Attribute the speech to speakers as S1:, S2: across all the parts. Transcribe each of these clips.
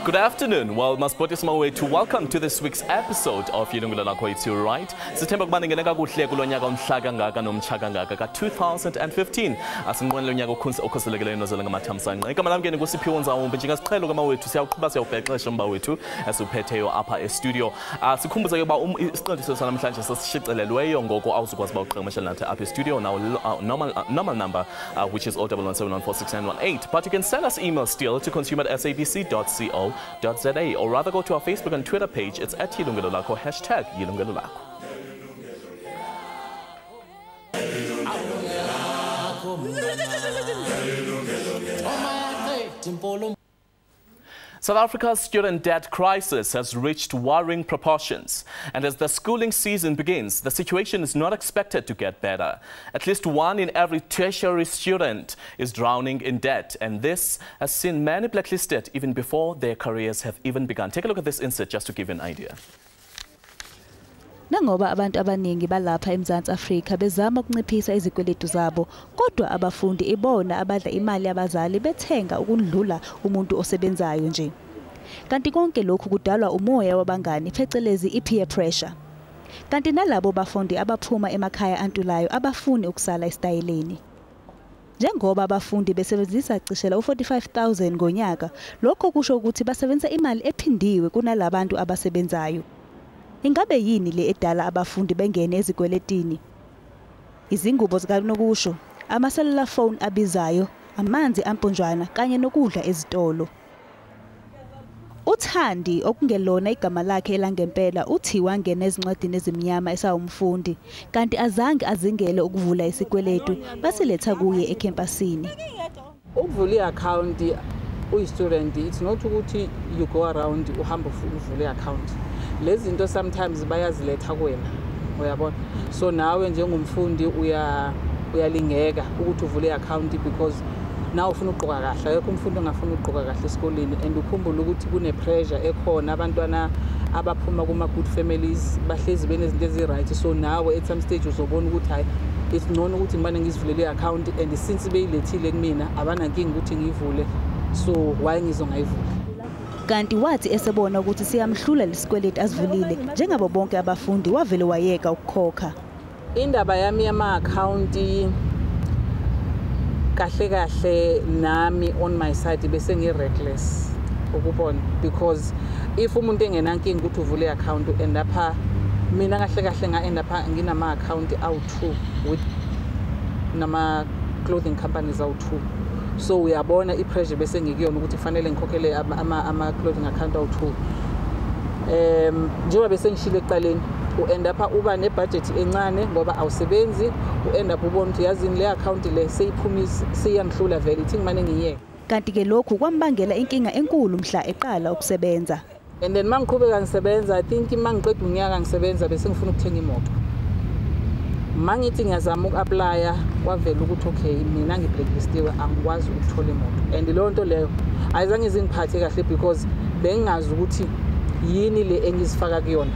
S1: Good afternoon. Well, Maspoti Smawe to welcome to this week's episode of Yilungelo Lakho. It's your right. September kubaningene kakuhle kulonyaka umhlaka ngaka nomchaka ngaka ka 2015. Asinqwenela unyaka okhuselekile nozela ngamathamsanqa. Igama lami ke ngusiphiwo Nzawumbe njengasiqhelo kama wethu siyaqhubeka siyawubhexesha mba wethu esuphetheyo apha e-studio. Sikhumbuze ke ba isiqondiso sanamhlanje sasishicilelweyo ngoko awuzukwazi ba uqhemesha nathi apha e-studio now normal number which is 077146918. But you can send us email still to consumer@sabc.co. or rather go to our Facebook and Twitter page. It's at Yilungelo Lakho, hashtag Yilungelo Lakho. South Africa's student debt crisis has reached worrying proportions, and as the schooling season begins, the situation is not expected to get better. At least 1 in every tertiary student is drowning in debt, and this has seen many blacklisted even before their careers have even begun. Take a look at this insert just to give you an idea.
S2: Nangoba abantu abaningi balapha eMzantsi Afrika bezama ukunciphisa izikweletu zabo, kodwa abafundi ibona abadla imali yabazali bethenga ukundlula umuntu osebenzayo nje. Kanti konke lokhu kudalwa umoya wabangani phecelezi i-peer pressure. Kanti nalabo bafundi abaphuma emakhaya antulayo abafuni ukusala esitayeleni. Njengoba abafundi besebenzisa cishela u45,000 ngonyaka, lokho kusho ukuthi basebenzisa imali ephindiwe kunalabantu abasebenzayo. Ingabe yini le edala abafundi bengene ezikweletini? Izingubo zikanokusho, ama-cellular phone abizayo, amanzi amponjwana kanye nokudla ezitolo. Uthandi okungelona igama lakhe elangempela uthi wangena ezincwadini ezimnyama esawumfundi, kanti azange azingele ukuvula isikweletu basiletha kuye ecampusini.
S3: Ukuvula i-account uyi-student, it's not ukuthi you go around uhamba uvule i-account. Lezi zinto sometimes bayaziletha kuwena, uyabona. So nawe njengomfundi uyalingeka ukuthi uvule i-account because now ufuna ugqoka kahle. Ayekho umfundi ongafuna ugqoka kahle esikoleni, and ukhumbula ukuthi kune pressure ekhona, abantwana abaphuma kuma good families bahlezi benezinto ezi-right. So nawe at some stage uzobona ukuthi hayi it's ngcono ukuthi ngibane ngizivulele i-account, and since beyilethile kumina abanankinga ukuthi ngiyivule, so why ngizongayivula.
S2: Kanti wathi esebona ukuthi siyamhlula lesikweletu azivulile njengabo bonke abafundi wavele wayeka ukukhokha.
S3: Indaba yami yama-account kahle nami on my side bese ngi-reckless ukubona, because if umuntu engenankinga ukuthi uvule i-account and apha mina kahle nga-end apha nginama-account awu-2 with nama-clothing companies awu-2. So uyabona i-pressure bese ngikuyona ukuthi kufanele ngikhokhele ama-clothing account awu-2. Njengoba bese ngishilo ekuqaleni u-end up uba nebudget encane ngoba awusebenzi, u-end up ubona ukuthi yazini le account le seyiyangihlula vele ithi ngimane ngiyeke.
S2: Kanti ke lokhu kwambangela inkinga enkulu mhla eqala ukusebenza.
S3: And then mangiqhubeka ngisebenza, I think mangiqeda unyaka ngisebenza bese ngifuna ukuthenga imoto. Mangithi ngiyazama uku-applya kwavela ukuthi okay mina ngi-blacklistiwe angikwazi ukuthola imoto, and leyo nto leyo ayizange izingiphathe kahle because bengingazi ukuthi yini le engizifaka kuyona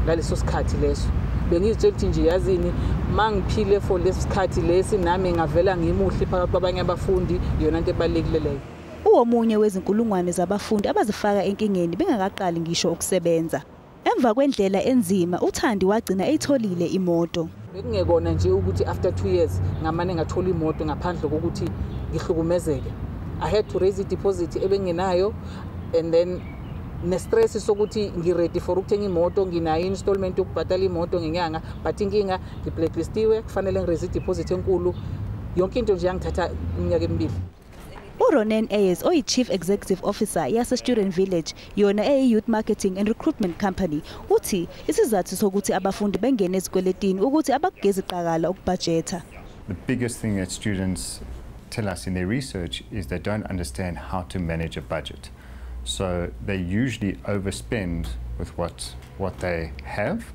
S3: ngaleso sikhathi leso. Bengizitshela ukuthi nje yazini mangiphile for lesi sikhathi lesi nami ngavela ngimuhle phakathi kwabanye abafundi, yona into ebalekile leyo.
S2: Uwomunye wezinkulungwane zabafundi abazifaka enkingeni bengakaqali ngisho ukusebenza. Emva kwendlela enzima uThandi wagcina eyitholile imoto.
S3: Bekungekona nje ukuthi after 2 years ngamane ngathola imoto ngaphandle kokuthi ngihlukumezeke. I had to raise a deposit ebengenayo, and then nestress sokuthi ngiready for ukuthenga imoto, nginayo installment yokubhatala imoto ngenyanga, but inkinga ngiblacklistiwe kufanele ngiraise deposit enkulu. Yonke into nje yangithatha iminyaka emibili.
S2: uRonen Ayers oyi-Chief Executive Officer yase-Student Village yona eyi-Youth Marketing and Recruitment Company uthi isizathu sokuthi abafundi bengene ezikweletini ukuthi abakugezi qakala ukubudgeta.
S4: The biggest thing that students tell us in their research is they don't understand how to manage a budget. So they usually overspend with what they have,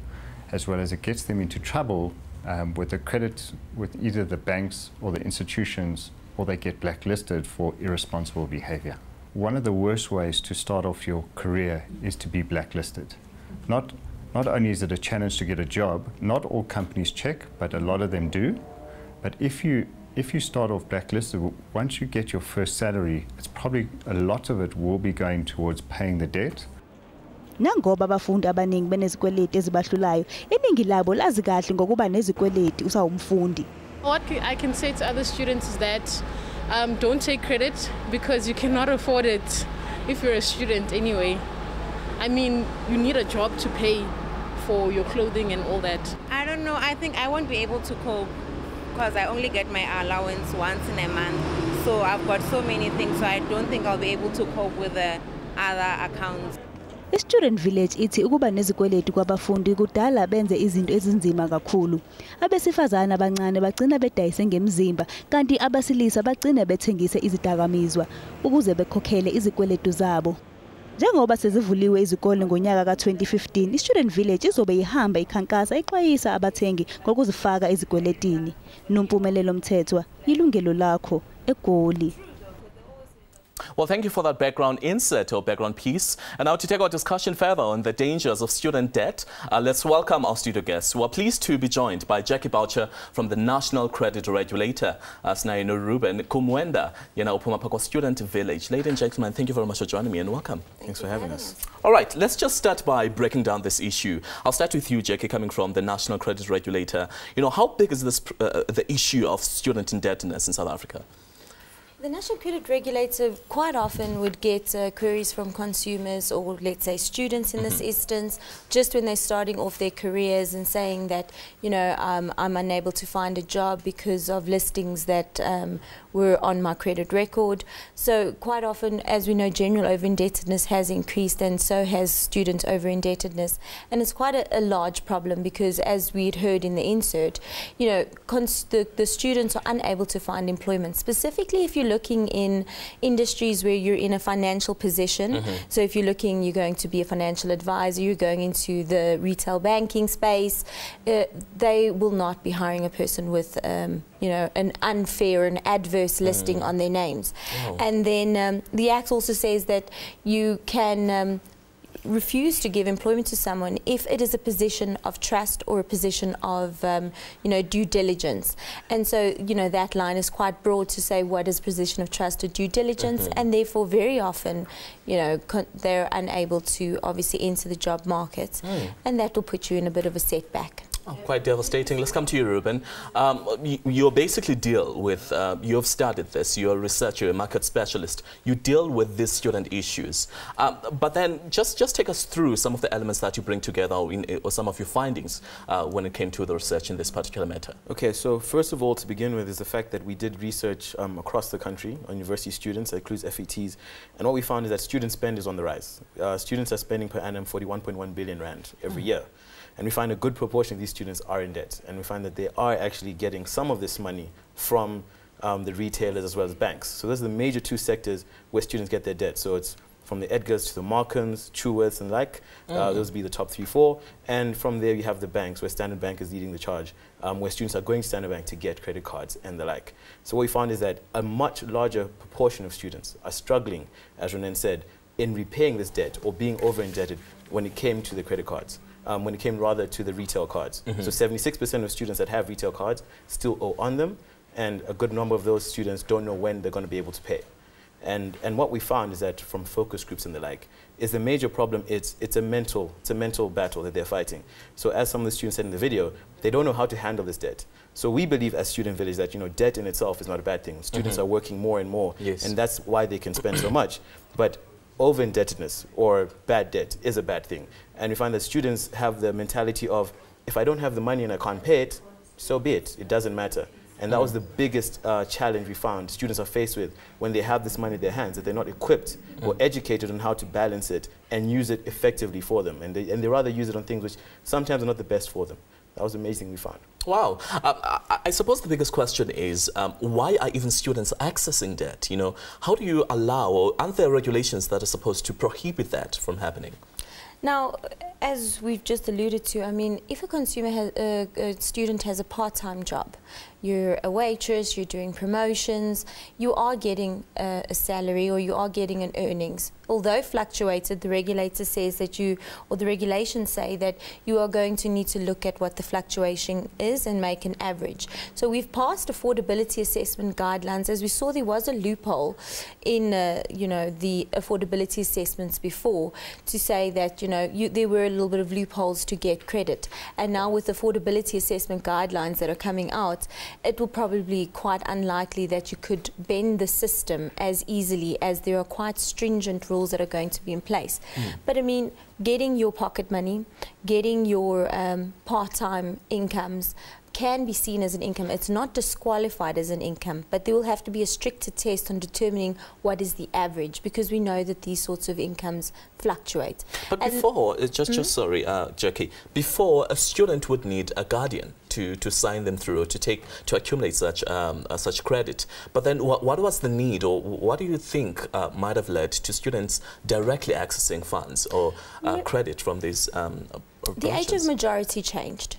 S4: as well as it gets them into trouble with the credit with either the banks or the institutions, or they get blacklisted for irresponsible behavior. One of the worst ways to start off your career is to be blacklisted. Not only is it a challenge to get a job, not all companies check, but a lot of them do. But if you start off blacklisted, once you get your first salary, it's probably a lot of it will be going towards paying the debt.
S2: Nangoba abafundi abaningi benezikweleti ezibahlulayo, iningi labo lazi kahle ngokuba nezikweleti usawumfundi.
S5: What I can say to other students is that don't take credit because you cannot afford it if you're a student anyway. I mean, you need a job to pay for your clothing and all that.
S6: I don't know. I think I won't be able to cope because I only get my allowance once in a month. So I've got so many things, so I don't think I'll be able to cope with the other accounts.
S2: I-Student Village ithi ukuba nezikweleti kwabafundi kudala benze izinto ezinzima kakhulu. Abesifazana abancane bagcina bedayise ngemzimba, kanti abasilisa bagcina bethengise izidakamizwa ukuze bekhokhele izikweletu zabo. Njengoba sezivuliwe izikole ngonyaka ka-2015, i-Student Village izobe ihamba ikhankasa ixwayisa abathengi ngokuzifaka ezikweletini. Nompumelelo Mthethwa, Yilungelo Lakho, eGoli.
S1: Well, thank you for that background insert or background piece. And now to take our discussion further on the dangers of student debt, let's welcome our studio guests. We are pleased to be joined by Jackie Boucher from the National Credit Regulator, Snaino Ruben Kumwenda, Upumapako Student Village. Ladies and gentlemen, thank you very much for joining me and welcome.
S7: Thanks for having us.
S1: All right, let's just start by breaking down this issue. I'll start with you, Jackie, coming from the National Credit Regulator. How big is this the issue of student indebtedness in South Africa?
S8: The National Credit Regulator quite often would get queries from consumers or, let's say, students in this instance, just when they're starting off their careers and saying that, I'm unable to find a job because of listings that were on my credit record. So quite often, as we know, general over-indebtedness has increased and so has student over-indebtedness. And it's quite a large problem because, as we'd heard in the insert, the students are unable to find employment, specifically if you're looking in industries where you're in a financial position. So if you're going to be a financial advisor, you're going into the retail banking space, they will not be hiring a person with an unfair and adverse listing on their names. Oh. And then the Act also says that you can refuse to give employment to someone if it is a position of trust or a position of due diligence. And so that line is quite broad to say what is position of trust or due diligence, and therefore very often they're unable to obviously enter the job market, and that will put you in a bit of a setback.
S1: Oh, quite devastating. Let's come to you, Ruben. You basically deal with, you have studied this, you're a researcher, a market specialist. You deal with these student issues. But then just take us through some of the elements that you bring together or some of your findings when it came to the research in this particular matter.
S7: Okay, so first of all, to begin with, is the fact that we did research across the country on university students, that includes FETs, and what we found is that student spend is on the rise. Students are spending per annum 41.1 billion rand every year. And we find a good proportion of these students are in debt. And we find that they are actually getting some of this money from the retailers as well as banks. So those are the major two sectors where students get their debt. So it's from the Edgars to the Markhams, Truworths and like. Those would be the top 3, 4. And from there you have the banks, where Standard Bank is leading the charge, where students are going to Standard Bank to get credit cards and the like. So what we found is that a much larger proportion of students are struggling, as Renan said, in repaying this debt or being over-indebted when it came to the credit cards. When it came rather to the retail cards. So 76% of students that have retail cards still owe on them, and a good number of those students don't know when they're going to be able to pay. And what we found is that from focus groups and the like, is the major problem, it's a mental battle that they're fighting. So as some of the students said in the video, they don't know how to handle this debt. So we believe as Student Village that debt in itself is not a bad thing. Students are working more and more, and that's why they can spend so much. But over-indebtedness or bad debt is a bad thing. And we find that students have the mentality of, if I don't have the money and I can't pay it, so be it. It doesn't matter. And that was the biggest challenge we found students are faced with when they have this money in their hands, that they're not equipped or educated on how to balance it and use it effectively for them. And they rather use it on things which sometimes are not the best for them. That was the amazing thing we found.
S1: Wow. I suppose the biggest question is, why are even students accessing debt? You know, how do you allow, or aren't there regulations that are supposed to prohibit that from happening?
S8: Now, as we've just alluded to, I mean, if a consumer has, a student has a part-time job, you're a waitress, you're doing promotions, you are getting a salary, or you are getting an earnings. Although fluctuated, the regulator says that you, or the regulations say that you are going to need to look at what the fluctuation is and make an average. So we've passed affordability assessment guidelines. As we saw, there was a loophole in you know, the affordability assessments before, to say that, you know, there were a little bit of loopholes to get credit. And now with affordability assessment guidelines that are coming out, it will probably be quite unlikely that you could bend the system as easily, as there are quite stringent rules that are going to be in place. But I mean, getting your pocket money, getting your part-time incomes can be seen as an income. It's not disqualified as an income, but there will have to be a stricter test on determining what is the average, because we know that these sorts of incomes fluctuate.
S1: But before, sorry, Jackie, before, a student would need a guardian to sign them through, or to accumulate such such credit. But then what was the need, or what do you think might have led to students directly accessing funds or credit from these
S8: the age of majority changed.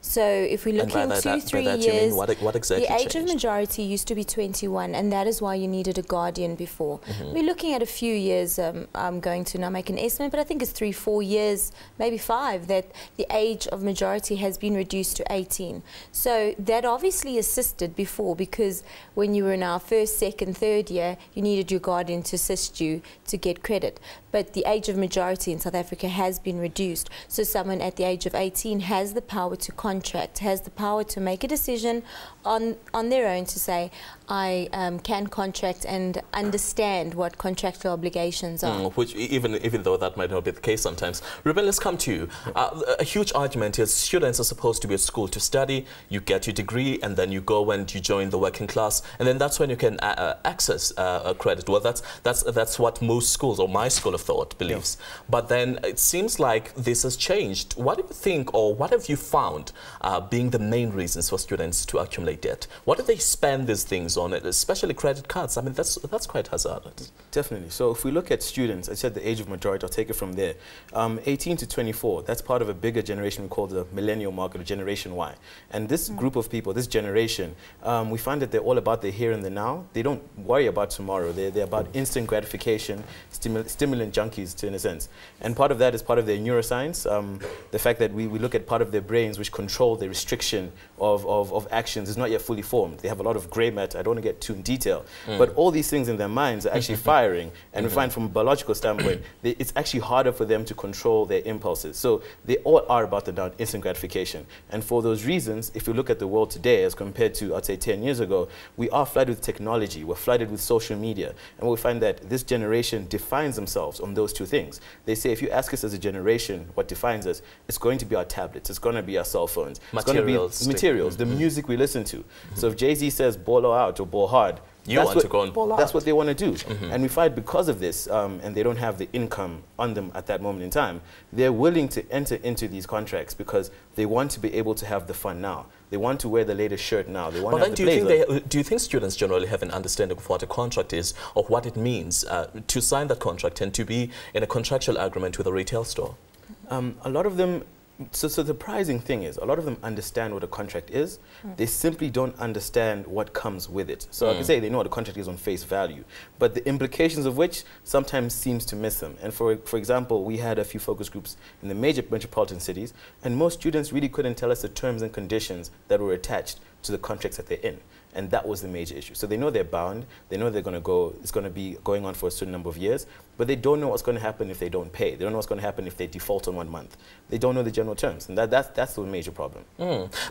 S8: So if we're looking 2-3
S1: You
S8: years,
S1: mean what exactly
S8: the age
S1: changed?
S8: of majority used to be 21, and that is why you needed a guardian before. We're looking at a few years. I'm going to now make an estimate, but I think it's 3-4 years, maybe 5, that the age of majority has been reduced to 18. So that obviously assisted before, because when you were in our first, second, third year, you needed your guardian to assist you to get credit. But the age of majority in South Africa has been reduced. So someone at the age of 18 has the power to contract, has the power to make a decision on their own to say, I can contract and understand what contractual obligations are.
S1: Which even though that might not be the case sometimes. Ruben, let's come to you. A huge argument is students are supposed to be at school to study, you get your degree, and then you go and you join the working class, and then that's when you can access credit. Well, that's what most schools, or my school of thought, believes. But then it seems like this has changed. What do you think, or what have you found being the main reasons for students to accumulate debt? What do they spend these things on, especially credit cards? I mean, that's quite hazardous.
S7: Definitely. So if we look at students, I said the age of majority, I'll take it from there. 18 to 24, that's part of a bigger generation we call the millennial market, or Generation Y. And this group of people, this generation, we find that they're all about the here and the now. They don't worry about tomorrow. They're about instant gratification, stimulant junkies, in a sense. And part of that is part of their neuroscience, the fact that we look at part of their brains which control the restriction of actions is not yet fully formed. They have a lot of grey matter. I don't want to get too in detail, but all these things in their minds are actually firing. And we find from a biological standpoint, it's actually harder for them to control their impulses. So they all are about the instant gratification. And for those reasons, if you look at the world today as compared to, I'd say, 10 years ago, we are flooded with technology. We're flooded with social media. And we find that this generation defines themselves on those two things. They say, if you ask us as a generation what defines us, it's going to be our tablets, it's going to be our cell phones, it's going to be materials, the music we listen to. So if Jay-Z says ball out or ball hard, that's what they want to do. And we find because of this, and they don't have the income on them at that moment in time, they're willing to enter into these contracts because they want to be able to have the fun now. They want to wear the latest shirt now. They want to have the blazer.
S1: Do you think students generally have an understanding of what a contract is, or what it means to sign that contract and to be in a contractual agreement with a retail store?
S7: A lot of them. So the surprising thing is, a lot of them understand what a contract is. They simply don't understand what comes with it. So I can say they know what a contract is on face value, but the implications of which sometimes seems to miss them. And for example, we had a few focus groups in the major metropolitan cities, and most students really couldn't tell us the terms and conditions that were attached to the contracts that they're in. And that was the major issue. So they know they're bound, they know they're going to go, it's going to be going on for a certain number of years, but they don't know what's going to happen if they don't pay. They don't know what's going to happen if they default on 1 month. They don't know the general terms, and that's the major problem.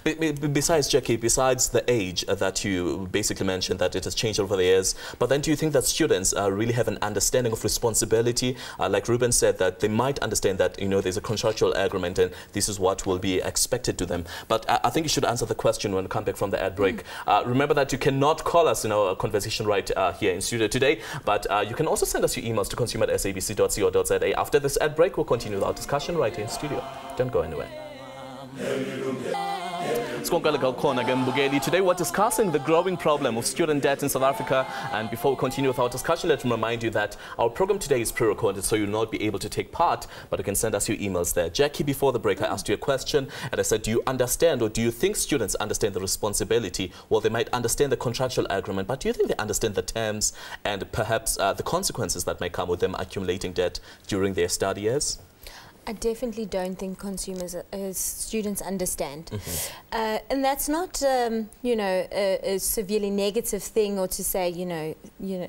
S1: Besides, Jackie, besides the age that you basically mentioned that it has changed over the years, but then do you think that students really have an understanding of responsibility? Like Ruben said, that they might understand that, you know, there's a contractual agreement and this is what will be expected to them. But I think you should answer the question when we come back from the ad break. Remember that you cannot call us, a conversation right here in studio today, but you can also send us your emails to consumer@sabc.co.za. After this ad break, we'll continue our discussion right here in studio. Don't go anywhere. Today we're discussing the growing problem of student debt in South Africa, and before we continue with our discussion, let me remind you that our program today is pre-recorded, so you'll not be able to take part, but you can send us your emails there. Jackie, before the break I asked you a question and I said, do you understand, or do you think students understand the responsibility? Well, they might understand the contractual agreement, but do you think they understand the terms and perhaps the consequences that may come with them accumulating debt during their study years?
S8: I definitely don't think students understand. And that's not, you know, a severely negative thing, or to say, you know,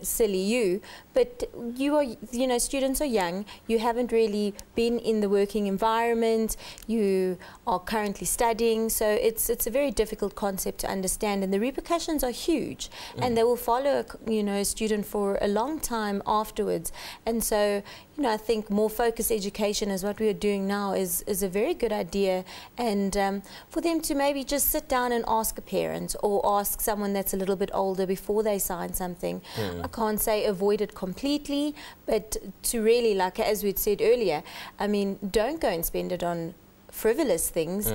S8: silly you, but you are, you know, students are young, you haven't really been in the working environment, you are currently studying, so it's a very difficult concept to understand, and the repercussions are huge, and they will follow, you know, a student for a long time afterwards. And so, you know, I think more focused education is what we are doing now is a very good idea, and for them to maybe just sit down and ask a parent or ask someone that's a little bit older before they sign something. I can't say avoid it completely, but to really, like as we'd said earlier, I mean, don't go and spend it on frivolous things.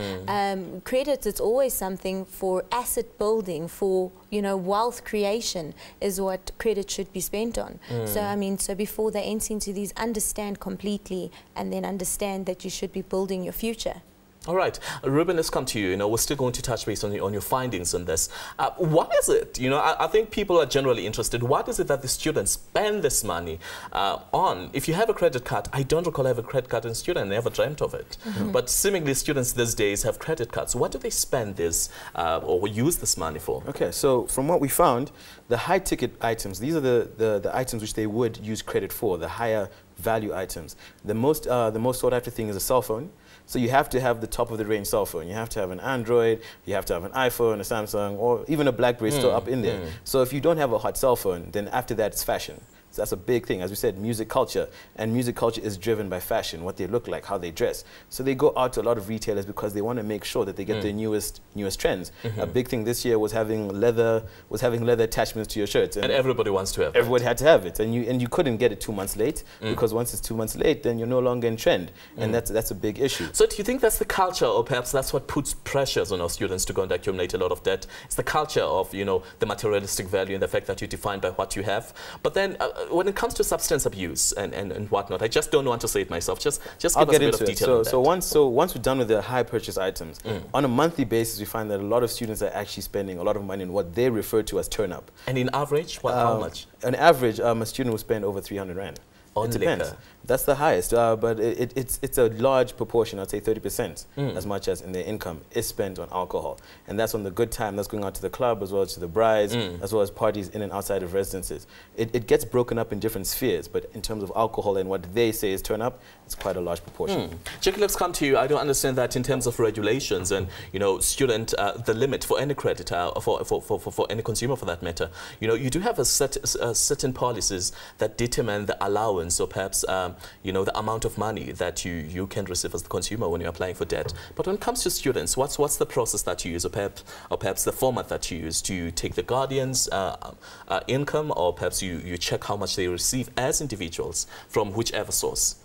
S8: Credit is always something for asset building, for, you know, wealth creation is what credit should be spent on. So I mean, so before they enter into these, understand completely, and then understand that you should be building your future.
S1: All right, Ruben, let's come to you. You know, we're still going to touch base on your findings on this. What is it? You know, I think people are generally interested. What is it that the students spend this money on? If you have a credit card, I don't recall I have a credit card as a student. I never dreamt of it. But seemingly students these days have credit cards. What do they spend this or use this money for?
S7: Okay, so from what we found, the high-ticket items, these are the items which they would use credit for, the higher value items. The most sought-after thing is a cell phone. So you have to have the top-of-the-range cell phone. You have to have an Android, you have to have an iPhone, a Samsung, or even a BlackBerry still up in there. So if you don't have a hot cell phone, then after that it's fashion. So that's a big thing. As we said, music culture. And music culture is driven by fashion, what they look like, how they dress. So they go out to a lot of retailers because they want to make sure that they get the newest trends. A big thing this year was having leather attachments to your shirts.
S1: And everybody wants to have
S7: Everybody had to have it. And you couldn't get it 2 months late, because once it's 2 months late, then you're no longer in trend. And that's a big issue.
S1: So do you think that's the culture, or perhaps that's what puts pressures on our students to go and accumulate a lot of debt? It's the culture of, you know, the materialistic value and the fact that you're defined by what you have. But then when it comes to substance abuse and whatnot, I just don't want to say it myself. Just give us a bit of detail on that.
S7: So once we're done with the high purchase items, on a monthly basis, we find that a lot of students are actually spending a lot of money on what they refer to as turn up.
S1: And in average, how much?
S7: On average, a student will spend over 300 Rand. It depends. That's the highest, but it's a large proportion, I'd say 30%, as much as in their income is spent on alcohol. And that's on the good time, that's going out to the club, as well as to the brides, as well as parties in and outside of residences. It gets broken up in different spheres, but in terms of alcohol and what they say is turn up, it's quite a large proportion.
S1: Jackie, let's come to you. I don't understand that in terms of regulations and, you know, student, the limit for any credit, for any consumer for that matter. You know, you do have certain policies that determine the allowance, or perhaps you know, the amount of money that you can receive as the consumer when you're applying for debt. But when it comes to students, what's the process that you use, or perhaps the format that you use? Do you take the guardian's income, or perhaps you check how much they receive as individuals from whichever source?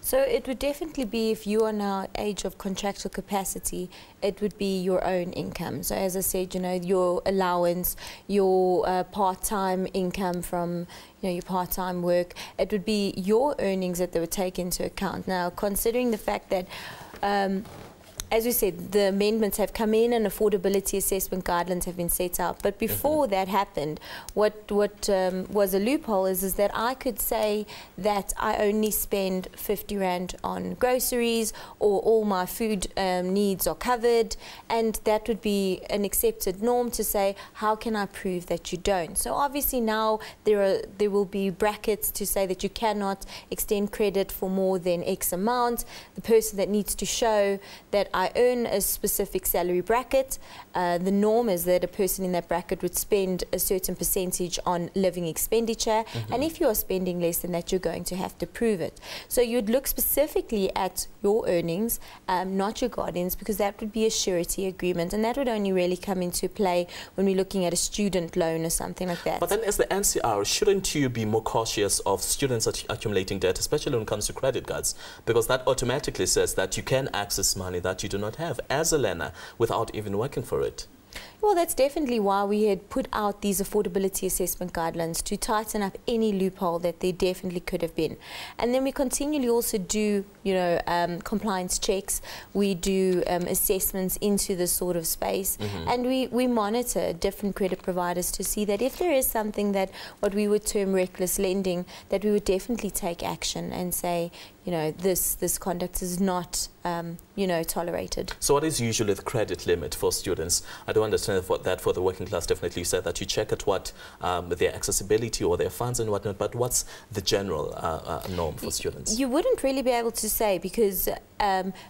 S8: So it would definitely be, if you are now age of contractual capacity, it would be your own income. So as I said, you know, your allowance, your part-time income from, you know, your part-time work, it would be your earnings that they would take into account. Now, considering the fact that as we said, the amendments have come in and affordability assessment guidelines have been set out. But before that happened, what was a loophole is that I could say that I only spend 50 Rand on groceries, or all my food needs are covered, and that would be an accepted norm to say, how can I prove that you don't? So obviously now there will be brackets to say that you cannot extend credit for more than X amount. The person that needs to show that I earn a specific salary bracket. The norm is that a person in that bracket would spend a certain percentage on living expenditure, and if you are spending less than that, you're going to have to prove it. So you'd look specifically at your earnings, not your guardians, because that would be a surety agreement, and that would only really come into play when we're looking at a student loan or something like that.
S1: But then as the NCR, shouldn't you be more cautious of students accumulating debt, especially when it comes to credit cards? Because that automatically says that you can access money that you do not have as a learner without even working for it?
S8: Well, that's definitely why we had put out these affordability assessment guidelines, to tighten up any loophole that there definitely could have been. And then we continually also do, you know, compliance checks. We do assessments into this sort of space, and we monitor different credit providers to see that if there is something that what we would term reckless lending, that we would definitely take action and say, you know, this conduct is not, you know, tolerated.
S1: So what is usually the credit limit for students? I do understand that for the working class, definitely you said that you check at what their accessibility or their funds and whatnot, but what's the general norm for students? You
S8: wouldn't really be able to say, because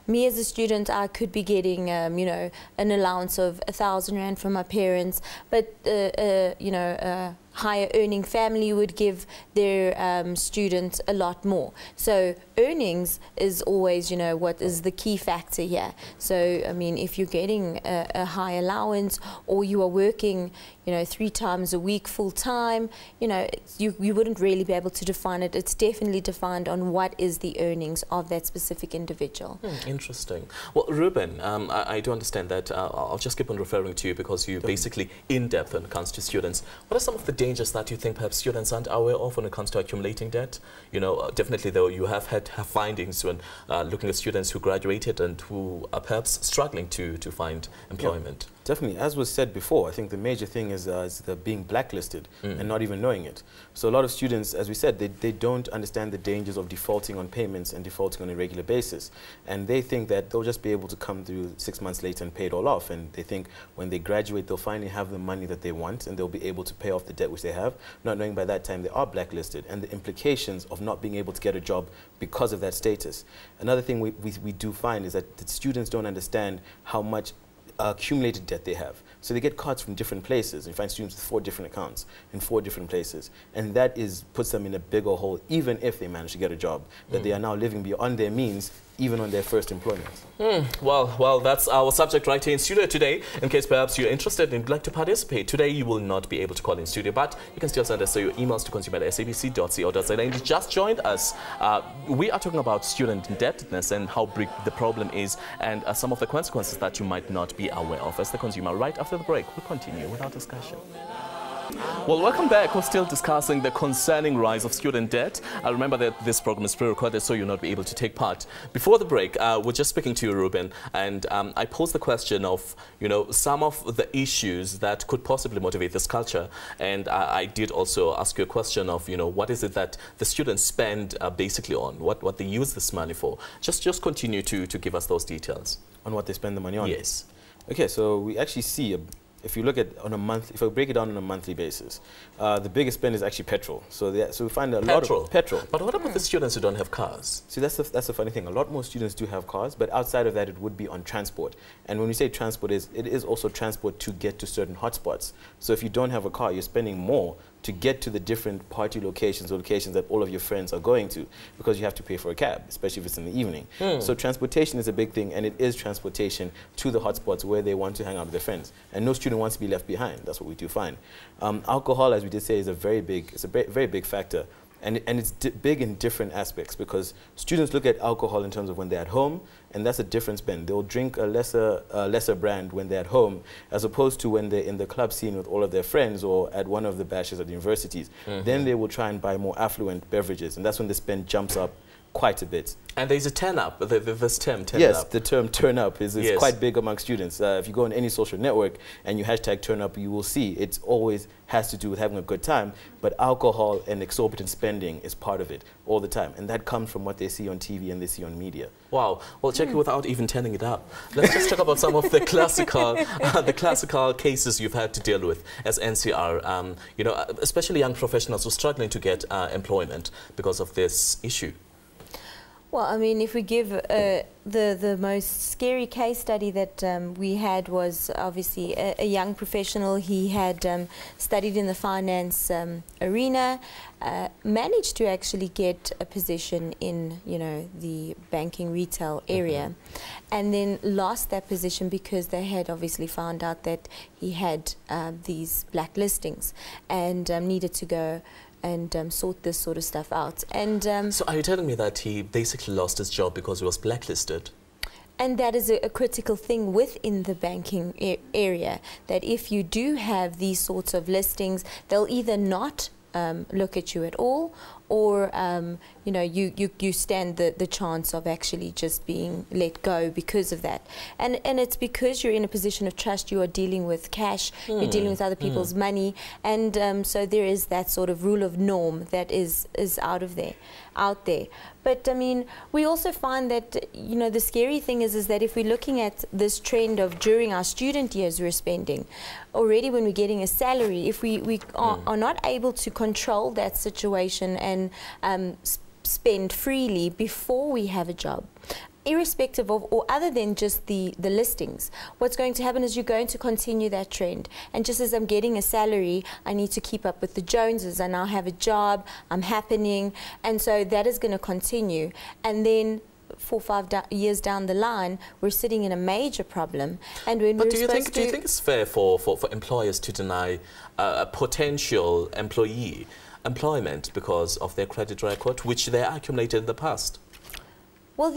S8: me as a student, I could be getting, you know, an allowance of 1,000 Rand from my parents, but, you know, higher earning family would give their student a lot more. So earnings is always, you know, what is the key factor here. So, I mean, if you're getting a high allowance, or you are working, you know, 3 times a week full time, you know, you wouldn't really be able to define it. It's definitely defined on what is the earnings of that specific individual.
S1: Interesting. Well, Ruben, I do understand that. I'll just keep on referring to you because you're basically in depth when it comes to students. What are some of the dangers that you think perhaps students aren't aware of when it comes to accumulating debt? You know, definitely though, you have had findings when looking at students who graduated and who are perhaps struggling to find employment.
S7: Yeah. Definitely, as was said before, I think the major thing is the being blacklisted and not even knowing it. So a lot of students, as we said, they don't understand the dangers of defaulting on payments and defaulting on a regular basis. And they think that they'll just be able to come through 6 months later and pay it all off. And they think when they graduate, they'll finally have the money that they want and they'll be able to pay off the debt which they have, not knowing by that time they are blacklisted, and the implications of not being able to get a job because of that status. Another thing we do find is that the students don't understand how much accumulated debt they have. So they get cards from different places. You find students with 4 different accounts in 4 different places. And that puts them in a bigger hole, even if they manage to get a job, that they are now living beyond their means, even on their first employment.
S1: Well, that's our subject right here in studio today. In case perhaps you're interested and would like to participate, today you will not be able to call in studio, but you can still send us your emails to consumer@sabc.co.za. And you just joined us. We are talking about student indebtedness and how big the problem is, and some of the consequences that you might not be aware of as the consumer. Right after the break, we'll continue with our discussion. Well, welcome back. We're still discussing the concerning rise of student debt. Remember that this program is pre-recorded, so you'll not be able to take part. Before the break, we're just speaking to you, Ruben, and I posed the question of, you know, some of the issues that could possibly motivate this culture. And I did also ask you a question of, you know, what is it that the students spend basically on, what they use this money for. Just continue to give us those details.
S7: On what they spend the money on?
S1: Yes.
S7: Okay, so we actually see if you look at on a month, if I break it down on a monthly basis, the biggest spend is actually petrol. So we find a lot of petrol.
S1: But what about the students who don't have cars?
S7: See, that's the funny thing. A lot more students do have cars, but outside of that, it would be on transport. And when we say transport, it is also transport to get to certain hotspots. So if you don't have a car, you're spending more to get to the different party locations or locations that all of your friends are going to, because you have to pay for a cab, especially if it's in the evening. So transportation is a big thing, and it is transportation to the hotspots where they want to hang out with their friends. And no student wants to be left behind. That's what we do find. Alcohol, as we did say, is a very big factor. And it's big in different aspects, because students look at alcohol in terms of when they're at home, and that's a different spend. They'll drink a lesser brand when they're at home, as opposed to when they're in the club scene with all of their friends or at one of the bashes at the universities. Then they will try and buy more affluent beverages, and that's when the spend jumps up quite a bit.
S1: And there's a turn up, this term, turn up.
S7: Yes, the term turn up is quite big among students. If you go on any social network and you hashtag turn up, you will see it always has to do with having a good time, but alcohol and exorbitant spending is part of it all the time. And that comes from what they see on TV and they see on media.
S1: Wow. Well, check it without even turning it up. Let's just talk about some of the classical cases you've had to deal with as NCR, you know, especially young professionals who are struggling to get employment because of this issue.
S8: Well, I mean, if we give the most scary case study that we had was obviously a young professional. He had studied in the finance arena, managed to actually get a position in, you know, the banking retail area, and then lost that position because they had obviously found out that he had these black listings and needed to go and sort this sort of stuff out. And
S1: so are you telling me that he basically lost his job because he was blacklisted?
S8: And that is a critical thing within the banking area, that if you do have these sorts of listings, they'll either not look at you at all, or you know, you stand the chance of actually just being let go because of that. And it's because you're in a position of trust, you are dealing with cash, you're dealing with other people's money, and so there is that sort of rule of norm that is out there. But I mean, we also find that, you know, the scary thing is that if we're looking at this trend of during our student years we're spending, already when we're getting a salary, if we are not able to control that situation and spend freely before we have a job, irrespective of or other than just the listings, what's going to happen is you're going to continue that trend. And just as I'm getting a salary, I need to keep up with the Joneses. I now have a job, I'm happening, and so that is going to continue. And then 4 or 5 years down the line, we're sitting in a major problem. And when
S1: but do you think it's fair for employers to deny a potential employee employment because of their credit record, which they accumulated in the past?
S8: Well,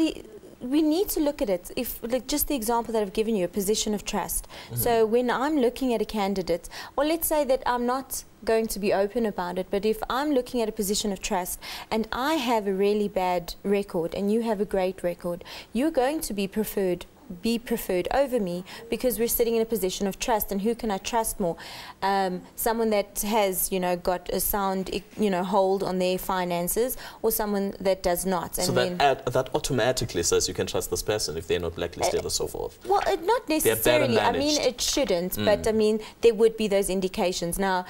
S8: we need to look at it, if like just the example that I've given you, a position of trust. So when I'm looking at a candidate, or let's say that I'm not going to be open about it, but if I'm looking at a position of trust and I have a really bad record and you have a great record, you're going to be preferred over me because we're sitting in a position of trust. And who can I trust more? Someone that has, you know, got a sound, you know, hold on their finances, or someone that does not. And
S1: so that automatically says you can trust this person if they're not blacklisted or so forth.
S8: Well, not necessarily. I mean, it shouldn't, but I mean, there would be those indications. Now,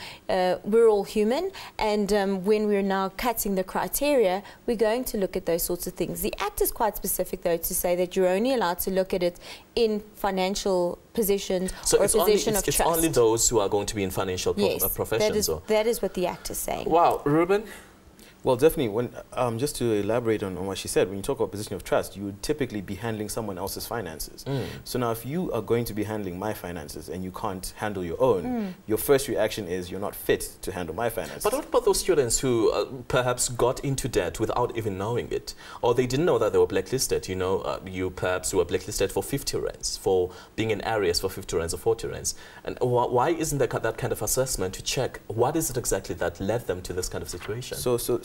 S8: we're all human, and when we're now cutting the criteria, we're going to look at those sorts of things. The Act is quite specific, though, to say that you're only allowed to look at it in financial positions, so or a position of trust.
S1: It's only those who are going to be in financial professions.
S8: That is what the Act is saying.
S1: Wow, Ruben?
S7: Well, definitely. When just to elaborate on what she said, when you talk about position of trust, you would typically be handling someone else's finances. So now, if you are going to be handling my finances and you can't handle your own, your first reaction is you're not fit to handle my finances.
S1: But what about those students who perhaps got into debt without even knowing it, or they didn't know that they were blacklisted? You know, you perhaps were blacklisted for 50 rands, for being in areas for 50 rands or 40 rands. And why isn't there that kind of assessment to check what is it exactly that led them to this kind of situation?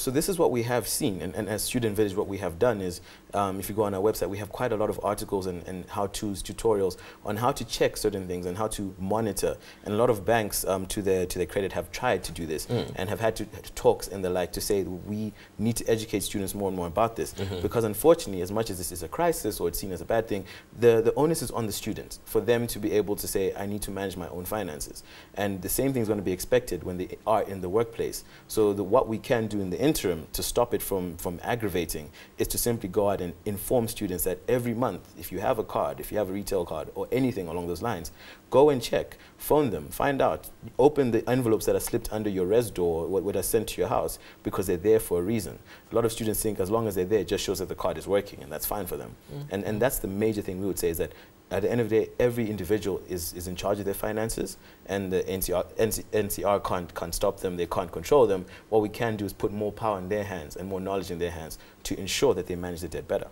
S7: So this is what we have seen, and as Student Village, what we have done is, if you go on our website, we have quite a lot of articles and how-tos, tutorials on how to check certain things and how to monitor. And a lot of banks, to their credit, have tried to do this and have had to talks and the like to say we need to educate students more and more about this, because unfortunately, as much as this is a crisis or it's seen as a bad thing, the onus is on the student for them to be able to say, I need to manage my own finances. And the same thing is going to be expected when they are in the workplace. So what we can do in the interim to stop it from aggravating is to simply go out and inform students that every month, if you have a card, if you have a retail card or anything along those lines, go and check, phone them, find out, open the envelopes that are slipped under your res door, what are sent to your house, because they're there for a reason. A lot of students think as long as they're there, it just shows that the card is working, and that's fine for them. And that's the major thing we would say, is that at the end of the day, every individual is in charge of their finances, and the NCR can't stop them, they can't control them. What we can do is put more power in their hands and more knowledge in their hands to ensure that they manage the debt better.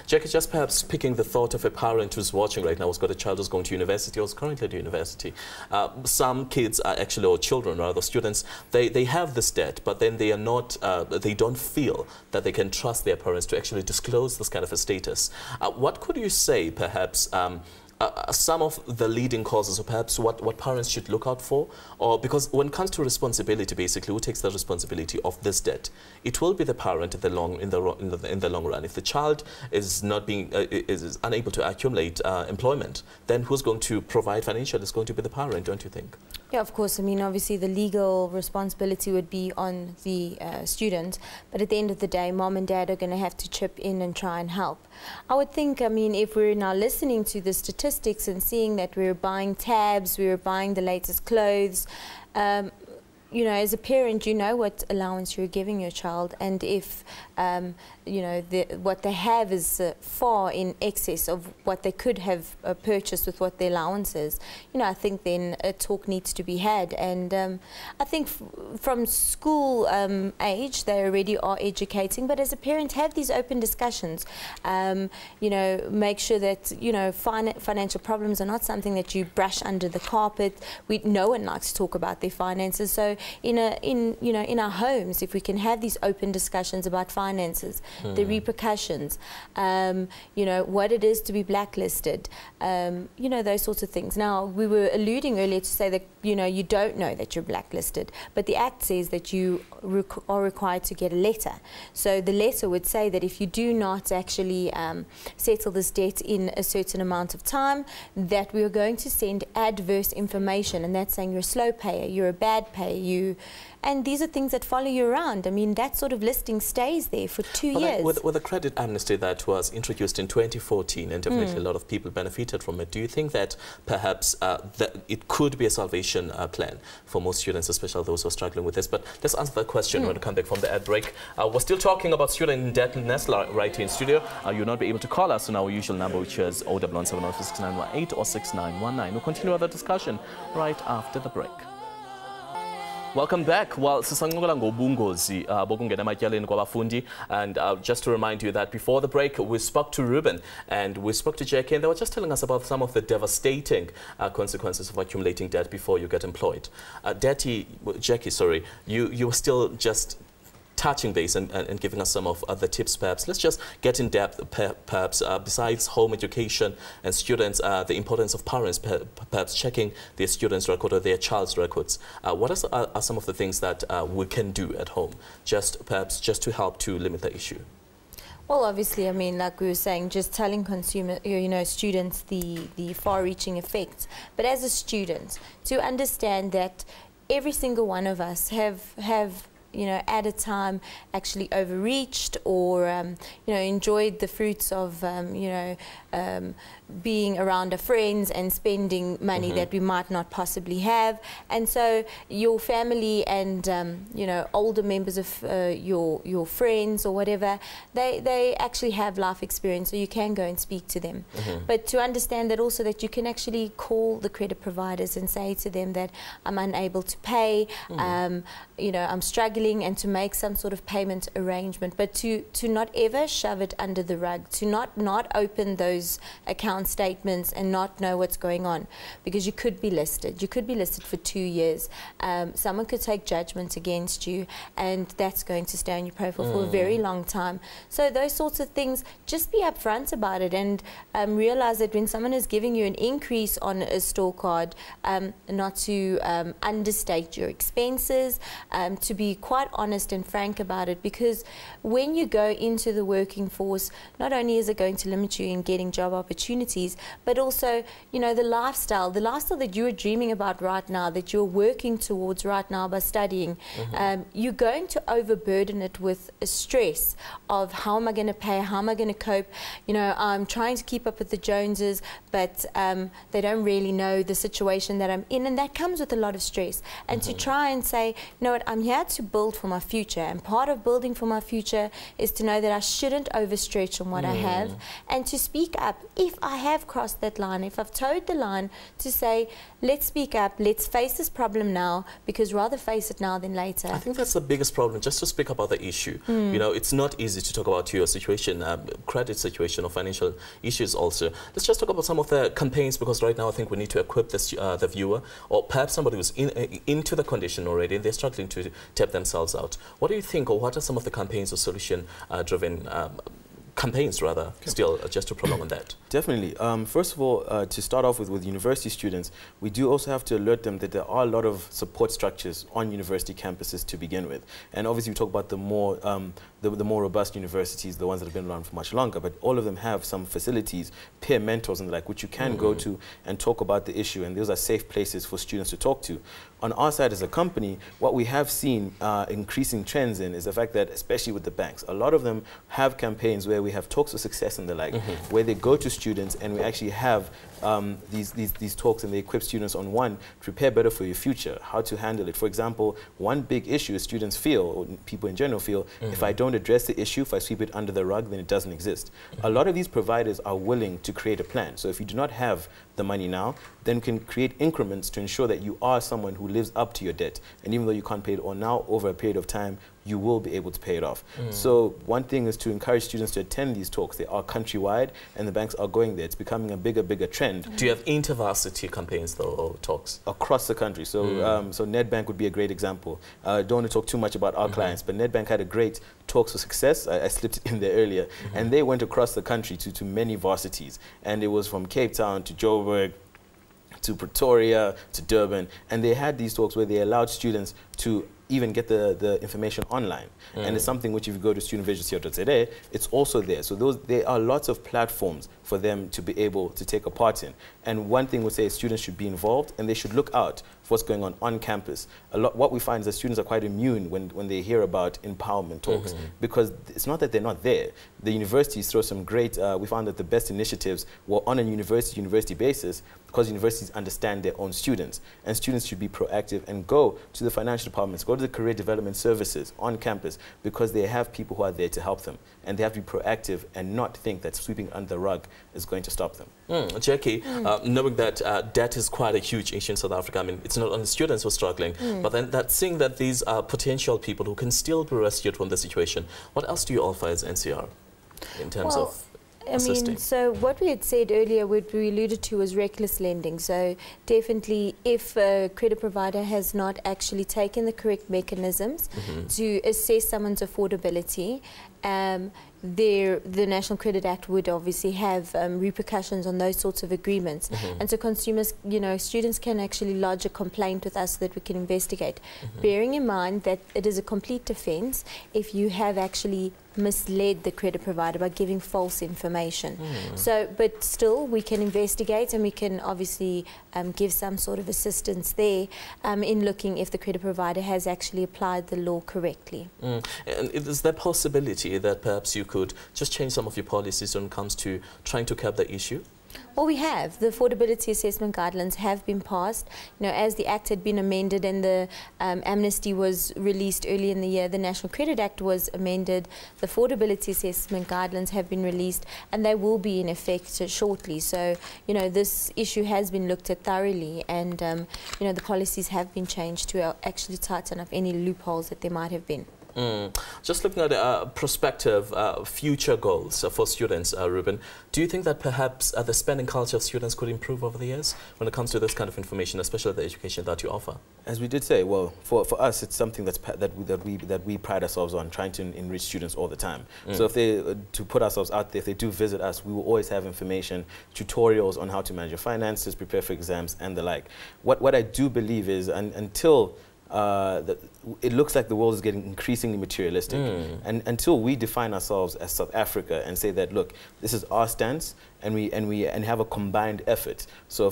S1: Jackie, just perhaps picking the thought of a parent who's watching right now, who's got a child who's going to university or is currently at university. Some kids are actually, or children rather, students, they have this debt, but then they are not, they don't feel that they can trust their parents to actually disclose this kind of a status. What could you say, perhaps, some of the leading causes, or perhaps what parents should look out for? Or because when it comes to responsibility, basically, who takes the responsibility of this debt? It will be the parent in the long run. If the child is not being is unable to accumulate employment, then who's going to provide financially? It's going to be the parent, don't you think?
S8: Yeah, of course. I mean, obviously the legal responsibility would be on the student, but at the end of the day, mom and dad are going to have to chip in and try and help. I would think, I mean, if we're now listening to the statistics and seeing that we're buying tabs, we're buying the latest clothes, you know, as a parent, you know what allowance you're giving your child, and if you know, what they have is far in excess of what they could have purchased with what their allowance is, you know, I think then a talk needs to be had. And I think from school age, they already are educating, but as a parent, have these open discussions. You know, make sure that, you know, financial problems are not something that you brush under the carpet. No one likes to talk about their finances. So you know, in our homes, if we can have these open discussions about finances, the repercussions, you know, what it is to be blacklisted, you know, those sorts of things. Now, we were alluding earlier to say that, you know, you don't know that you're blacklisted, but the Act says that you are required to get a letter. So the letter would say that if you do not actually settle this debt in a certain amount of time, that we are going to send adverse information, and that's saying you're a slow payer, you're a bad payer, and these are things that follow you around. I mean, that sort of listing stays there for 2 years.
S1: With the credit amnesty that was introduced in 2014, and definitely a lot of people benefited from it, do you think that perhaps that it could be a salvation plan for most students, especially those who are struggling with this? But let's answer that question when we come back from the ad break. We're still talking about student indebtedness right here in studio. You'll not be able to call us on our usual number, which is 011706918 or 6919. We'll continue the discussion right after the break. Welcome back. Well, sisancokola ngobungozi bokungena ematyaleni kwabafundi, and just to remind you that before the break we spoke to Ruben and we spoke to Jackie, and they were just telling us about some of the devastating consequences of accumulating debt before you get employed. Jackie, sorry, you were still just touching base and giving us some of the tips, perhaps. Let's just get in depth, perhaps, besides home education and students, the importance of parents, perhaps checking their students' record or their child's records. What are some of the things that we can do at home, perhaps just to help to limit the issue?
S8: Well, obviously, I mean, like we were saying, just telling students the far-reaching effects. But as a student, to understand that every single one of us have you know, at a time actually overreached or, you know, enjoyed the fruits of, you know, being around our friends and spending money that we might not possibly have. And so your family and, you know, older members of your friends or whatever, they actually have life experience, so you can go and speak to them. But to understand that also that you can actually call the credit providers and say to them that I'm unable to pay, you know, I'm struggling, and to make some sort of payment arrangement, but to not ever shove it under the rug, to not open those account statements and not know what's going on, because you could be listed. You could be listed for 2 years. Someone could take judgment against you, and that's going to stay on your profile for a very long time. So those sorts of things, just be upfront about it, and realize that when someone is giving you an increase on a store card, not to understate your expenses, to be quite honest and frank about it, because when you go into the working force, not only is it going to limit you in getting job opportunities, but also, you know, the lifestyle that you are dreaming about right now, that you're working towards right now by studying, you're going to overburden it with a stress of how am I going to pay, how am I going to cope, you know, I'm trying to keep up with the Joneses, but they don't really know the situation that I'm in, and that comes with a lot of stress. And to try and say, you know what, I'm here to build for my future, and part of building for my future is to know that I shouldn't overstretch on what I have, and to speak up if I have crossed that line, if I've towed the line, to say, let's speak up, let's face this problem now, because rather face it now than later.
S1: I think that's the biggest problem, just to speak about the issue. You know, it's not easy to talk about your situation, credit situation or financial issues also. Let's just talk about some of the campaigns, because right now I think we need to equip this, the viewer, or perhaps somebody who's into the condition already and they're struggling to tap themselves out. What do you think, or what are some of the campaigns or solution-driven campaigns, rather, still, just to prolong on that?
S7: Definitely. First of all, to start off with university students, we do also have to alert them that there are a lot of support structures on university campuses to begin with. And obviously we talk about the more robust universities, the ones that have been around for much longer, but all of them have some facilities, peer mentors and the like, which you can go to and talk about the issue, and those are safe places for students to talk to. On our side as a company, what we have seen increasing trends in is the fact that, especially with the banks, a lot of them have campaigns where we have talks of success and the like, where they go to students and we actually have these talks, and they equip students on, one, prepare better for your future, how to handle it. For example, one big issue is students feel, or people in general feel, if I don't address the issue, if I sweep it under the rug, then it doesn't exist. A lot of these providers are willing to create a plan. So if you do not have the money now, then you can create increments to ensure that you are someone who lives up to your debt. And even though you can't pay it all now, over a period of time, you will be able to pay it off. So one thing is to encourage students to attend these talks. They are countrywide, and the banks are going there. It's becoming a bigger trend.
S1: Do you have intervarsity campaigns, though, or talks?
S7: Across the country. So, so Nedbank would be a great example. Don't want to talk too much about our clients, but Nedbank had a great Talks for Success. I slipped it in there earlier. And they went across the country to many varsities. And it was from Cape Town to Joburg, to Pretoria, to Durban. And they had these talks where they allowed students to even get the information online. And it's something which, if you go to studentvision.co.za, it's also there. So there are lots of platforms for them to be able to take a part in. And one thing would say is students should be involved, and they should look out for what's going on campus. What we find is that students are quite immune when they hear about empowerment talks, because it's not that they're not there. The universities throw some great, we found that the best initiatives were on a university basis, because universities understand their own students, and students should be proactive and go to the financial departments, go to the career development services on campus, because they have people who are there to help them, and they have to be proactive and not think that sweeping under the rug is going to stop them.
S1: Jackie, knowing that debt is quite a huge issue in South Africa, I mean, it's not only students who are struggling, but then seeing that these are potential people who can still be rescued from the situation, what else do you offer as NCR in terms of assisting?
S8: I mean, so what we had said earlier, what we alluded to was reckless lending. So definitely, if a credit provider has not actually taken the correct mechanisms to assess someone's affordability, the National Credit Act would obviously have repercussions on those sorts of agreements. And so consumers, students can actually lodge a complaint with us so that we can investigate. Bearing in mind that it is a complete offence if you have actually misled the credit provider by giving false information. So, but still, we can investigate, and we can obviously give some sort of assistance there in looking if the credit provider has actually applied the law correctly.
S1: And is there possibility that perhaps you could just change some of your policies when it comes to trying to curb the issue?
S8: Well, we have. The affordability assessment guidelines have been passed. As the Act had been amended and the amnesty was released early in the year, the National Credit Act was amended, the affordability assessment guidelines have been released, and they will be in effect shortly. So, this issue has been looked at thoroughly, and, the policies have been changed to actually tighten up any loopholes that there might have been.
S1: Just looking at prospective future goals for students, Ruben, do you think that perhaps the spending culture of students could improve over the years when it comes to this kind of information, especially the education that you offer?
S7: As we did say, well, for us, it's something that we pride ourselves on, trying to enrich students all the time. So if to put ourselves out there, if they do visit us, we will always have information, tutorials on how to manage your finances, prepare for exams, and the like. What I do believe is, until it looks like the world is getting increasingly materialistic. And until we define ourselves as South Africa and say that, look, this is our stance, and have a combined effort. So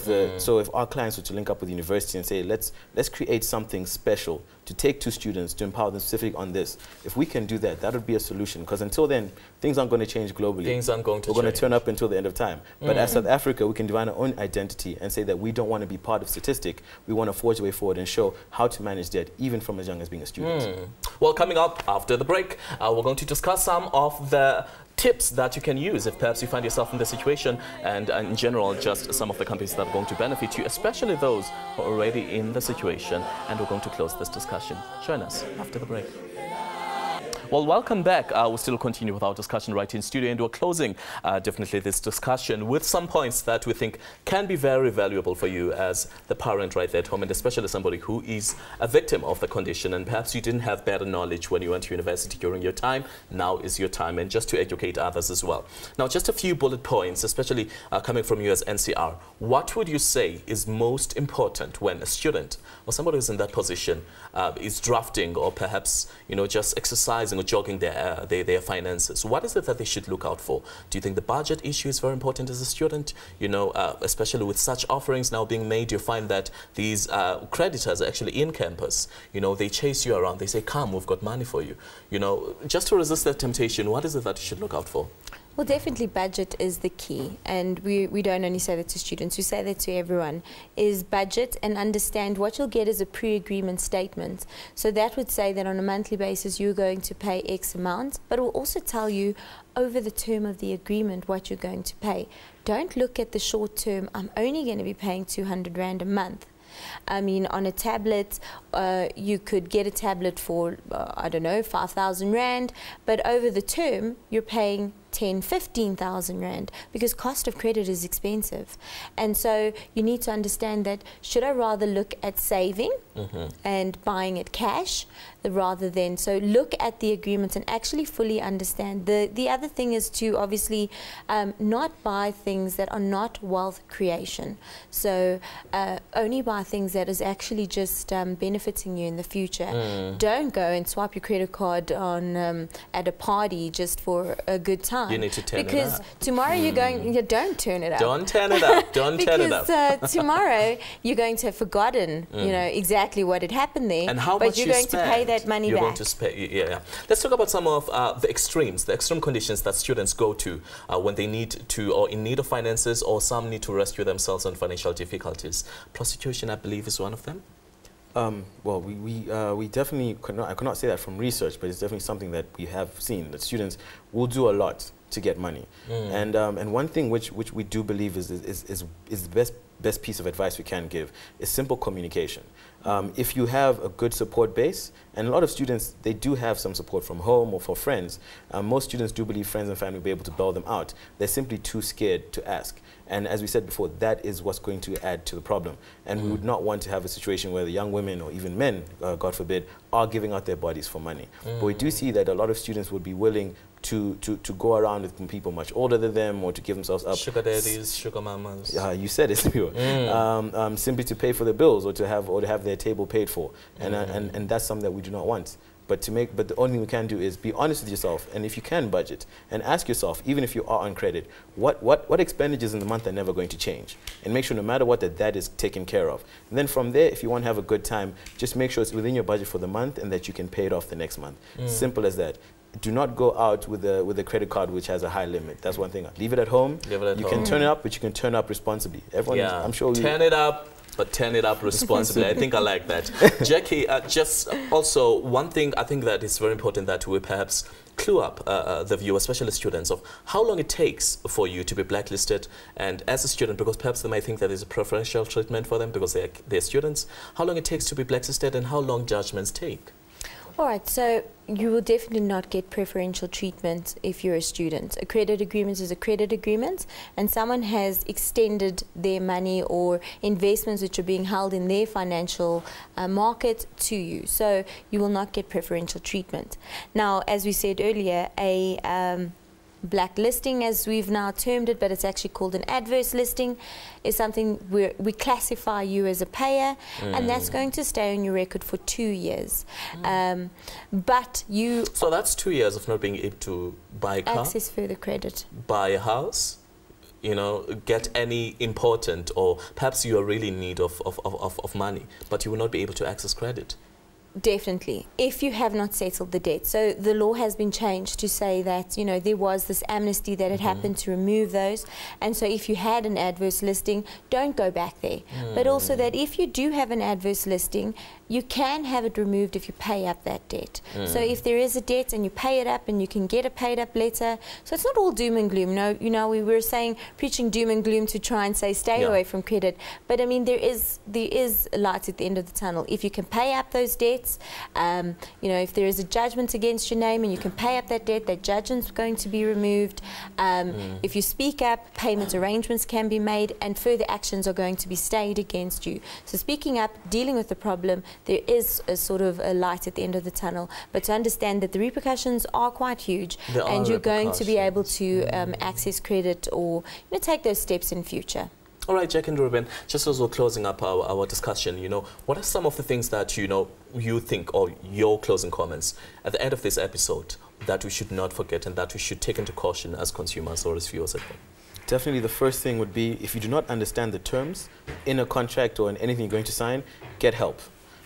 S7: if our clients were to link up with the university and say, let's create something special to take to students, to empower them specifically on this, if we can do that, that would be a solution. Because until then, things aren't going to change globally.
S1: Things aren't going to change.
S7: We're going to turn up until the end of time. But as South Africa, we can define our own identity and say that we don't want to be part of statistic. We want to forge a way forward and show how to manage debt, even from as young as being a student.
S1: Well, coming up after the break, we're going to discuss some of the tips that you can use if perhaps you find yourself in this situation, and in general just some of the companies that are going to benefit you, especially those who are already in the situation. And we're going to close this discussion. Join us after the break. Well, welcome back. We'll still continue with our discussion right in studio, and we're closing definitely this discussion with some points that we think can be very valuable for you as the parent right there at home, and especially somebody who is a victim of the condition, and perhaps you didn't have better knowledge when you went to university during your time. Now is your time, and just to educate others as well. Now, just a few bullet points, especially coming from you as NCR. What would you say is most important when a student or somebody who's in that position is drafting, or perhaps just exercising or jogging their finances? What is it that they should look out for? Do you think the budget issue is very important as a student? Especially with such offerings now being made, you find that these creditors are actually in campus. They chase you around. They say, come, we've got money for you. Just to resist that temptation, what is it that you should look out for?
S8: Well, definitely budget is the key, and we don't only say that to students, we say that to everyone, is budget and understand what you'll get as a pre-agreement statement. So that would say that on a monthly basis you're going to pay X amount, but it will also tell you over the term of the agreement what you're going to pay. Don't look at the short term, I'm only going to be paying 200 Rand a month. I mean, on a tablet, you could get a tablet for, I don't know, 5,000 Rand, but over the term, you're paying 10, 15,000 Rand because cost of credit is expensive. And so you need to understand that should I rather look at saving and buying it cash rather than, so look at the agreement and actually fully understand. The other thing is to obviously not buy things that are not wealth creation. So only buy things that is actually just benefiting you in the future. Don't go and swipe your credit card on at a party just for a good time.
S1: You need to turn it up.
S8: Because tomorrow you're going, don't turn it up.
S1: Don't turn it up. Don't turn it up.
S8: Because tomorrow you're going to have forgotten, you know, exactly what had happened there.
S1: And how
S8: but
S1: much
S8: you're going to pay that money
S1: you're
S8: back.
S1: Going to spend, yeah. Let's talk about some of the extremes, the extreme conditions that students go to when they need to, or in need of finances, or some need to rescue themselves on financial difficulties. Prostitution, I believe, is one of them.
S7: Well, we definitely I cannot say that from research, but it's definitely something that we have seen, that students will do a lot to get money. And one thing which we do believe is the best piece of advice we can give is simple communication. If you have a good support base, and a lot of students, they do have some support from home or for friends, most students do believe friends and family will be able to bail them out. They're simply too scared to ask. And as we said before, that is what's going to add to the problem. And we would not want to have a situation where the young women or even men, God forbid, are giving out their bodies for money. But we do see that a lot of students would be willing to go around with people much older than them, or to give themselves up.
S1: Sugar daddies, sugar mamas.
S7: You said it, simply to pay for the bills or to have their table paid for. And that's something that we do not want. But the only thing we can do is be honest with yourself, and if you can budget, and ask yourself, even if you are on credit, what expenditures in the month are never going to change, and make sure no matter what that is taken care of. And then from there, if you want to have a good time, just make sure it's within your budget for the month and that you can pay it off the next month. Simple as that. Do not go out with a credit card which has a high limit. That's one thing. Leave it at home. You can turn it up, but you can turn it up responsibly. Everyone, I'm sure.
S1: Turn it up, but turn it up responsibly. I think I like that. Jackie, just also one thing I think that is very important that we perhaps clue up the viewer, especially students, of how long it takes for you to be blacklisted, and as a student, because perhaps they might think that there's a preferential treatment for them because they're students, how long it takes to be blacklisted and how long judgments take.
S8: All right, so you will definitely not get preferential treatment if you're a student. A credit agreement is a credit agreement, and someone has extended their money or investments which are being held in their financial market to you. So you will not get preferential treatment. Now, as we said earlier, a blacklisting, as we've now termed it, but it's actually called an adverse listing, is something where we classify you as a payer, and that's going to stay on your record for 2 years. But you...
S1: So that's 2 years of not being able to buy a car?
S8: Access further credit.
S1: Buy a house? You know, get any important, or perhaps you are really in need of money, but you will not be able to access credit.
S8: Definitely, if you have not settled the debt. So the law has been changed to say that, you know, there was this amnesty that had happened to remove those. And so if you had an adverse listing, don't go back there. But also that if you do have an adverse listing, you can have it removed if you pay up that debt. So if there is a debt and you pay it up, and you can get a paid up letter. So it's not all doom and gloom. No, you know, we were saying, preaching doom and gloom to try and say stay away from credit. But I mean, there is light at the end of the tunnel. If you can pay up those debts, you know, if there is a judgment against your name and you can pay up that debt, that judgment's going to be removed. If you speak up, payment arrangements can be made, and further actions are going to be stayed against you. So speaking up, dealing with the problem, there is a sort of a light at the end of the tunnel, but to understand that the repercussions are quite huge, and you're going to be able to access credit or, you know, take those steps in future.
S1: All right, Jack and Ruben, just as we're closing up our discussion, you know, what are some of the things that, you know, you think, or your closing comments at the end of this episode, that we should not forget and that we should take into caution as consumers or as viewers at home?
S7: Definitely the first thing would be, if you do not understand the terms in a contract or in anything you're going to sign, get help.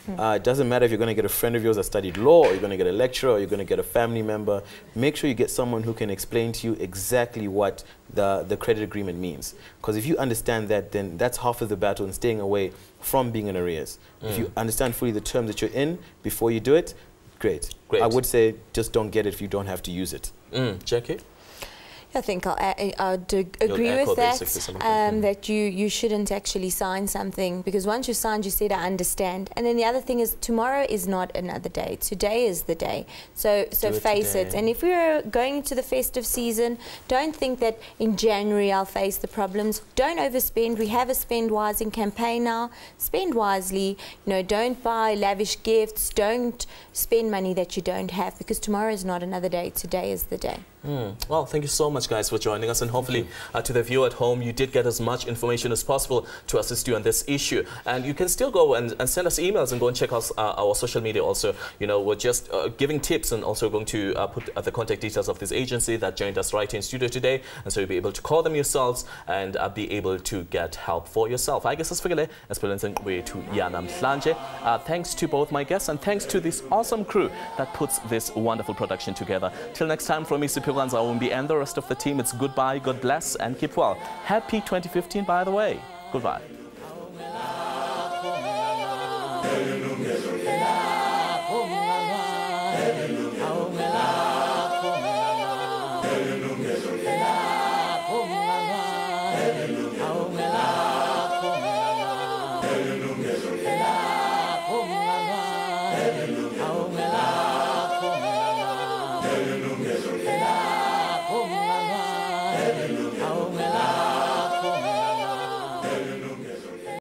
S7: It doesn't matter if you're going to get a friend of yours that studied law, or you're going to get a lecturer, or you're going to get a family member. Make sure you get someone who can explain to you exactly what the credit agreement means. Because if you understand that, then that's half of the battle in staying away from being in arrears. If you understand fully the terms that you're in before you do it, great. I would say just don't get it if you don't have to use it.
S1: Jackie?
S8: I think I'll agree with that, that you shouldn't actually sign something, because once you signed, you said, I understand. And then the other thing is, tomorrow is not another day. Today is the day. So face it. And if we're going into the festive season, don't think that in January I'll face the problems. Don't overspend. We have a Spend Wisely campaign now. Spend wisely. You know, don't buy lavish gifts. Don't spend money that you don't have, because tomorrow is not another day. Today is the day.
S1: Well, thank you so much, guys, for joining us, and hopefully to the viewer at home, you did get as much information as possible to assist you on this issue. And you can still go and send us emails and go and check out our social media also. You know, we're just giving tips, and also going to put the contact details of this agency that joined us right here in studio today, and so you'll be able to call them yourselves and be able to get help for yourself. I guess that's to Yana Mhlanje. Thanks to both my guests, and thanks to this awesome crew that puts this wonderful production together. Till next time, from me, Zawumbi, and the rest of the team, it's goodbye, God bless, and keep well. Happy 2015, by the way. Goodbye.